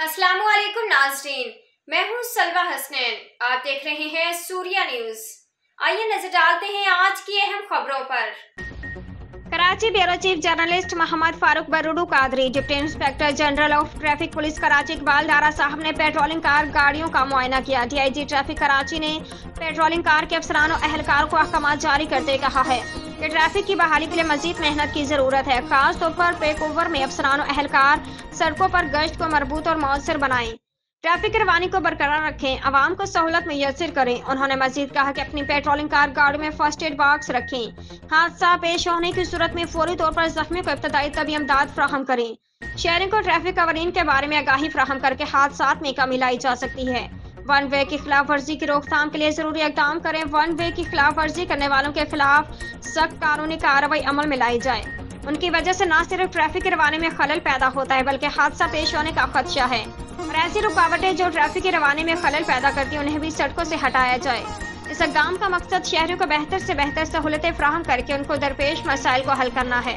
अस्सलाम वालेकुम नाज़रीन, मैं हूँ सलवा हसनैन। आप देख रहे हैं सूर्या न्यूज। आइए नजर डालते हैं आज की अहम खबरों पर। Karachi bureau chief journalist Mohammad Farooq Barudu Qadri, deputy inspector general of traffic police Karachi Iqbal Dara साहब ने पेट्रोलिंग कार गाड़ियों का मुआयना किया। DIG ट्रैफिक कराची ने पेट्रोलिंग कार के अफसरान और अहलकार को अहकाम जारी करते कहा है कि ट्रैफिक की बहाली के लिए मजीद मेहनत की जरूरत है। खास तौर पर पेक ओवर में अफसरान और अहलकार सड़कों पर गश्त को मरबूत और मौसर बनाएं, ट्रैफिक की रवानी को बरकरार रखें, आवाम को सहूलत मुयस्सर करें। उन्होंने मजीद कहा कि अपनी पेट्रोलिंग कार गाड़ी में फर्स्ट एड बॉक्स रखें। हादसा पेश होने की सूरत में फौरी तौर पर जख्मी को इब्तदाई तबी इमदाद फराहम करें। शहरों को ट्रैफिक कवानीन के बारे में आगाही फराहम करके हादसात में कमी लाई जा सकती है। वन वे की खिलाफ वर्जी की रोकथाम के लिए जरूरी इकदाम करें। वन वे की खिलाफ वर्जी करने वालों के खिलाफ सख्त कानूनी कार्रवाई अमल में लाई जाए। उनकी वजह से न सिर्फ ट्रैफिक के रवाने में खलल पैदा होता है बल्कि हादसा पेश होने का खदशा है, और ऐसी रुकावटें जो ट्रैफिक के रवाने में खलल पैदा करती हैं उन्हें भी सड़कों से हटाया जाए। इस इक़दाम का मकसद शहरियों को बेहतर से बेहतर सहूलतें फराहम करके उनको दरपेश मसाइल को हल करना है।